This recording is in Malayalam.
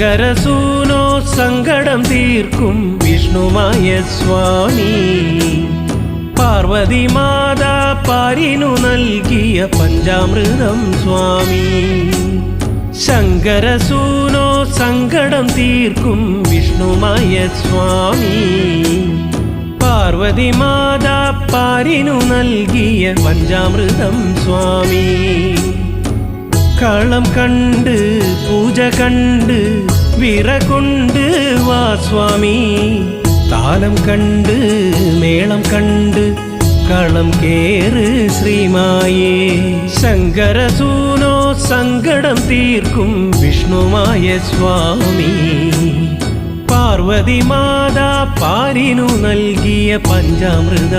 ശങ്കരസൂനോ സങ്കടം തീർക്കും വിഷ്ണുമായ സ്വാമി പാർവതി മാതാ പാരിനു നൽകിയ പഞ്ചാമൃതം സ്വാമി ശങ്കരസൂനോ സങ്കടം തീർക്കും വിഷ്ണുമായ സ്വാമി പാർവതി മാതാ പാരിനു നൽകിയ പഞ്ചാമൃതം സ്വാമി കളം കണ്ട് പൂജ കണ്ട് വിറകൊണ്ട് വാ സ്വാമി താലം കണ്ട് മേളം കണ്ട് കളം കേറ് ശ്രീമായേ ശങ്കരസൂനോ സങ്കടം തീർക്കും വിഷ്ണുമായ സ്വാമി പാർവതി മാതാ പാരിനു നൽകിയ പഞ്ചാമൃതം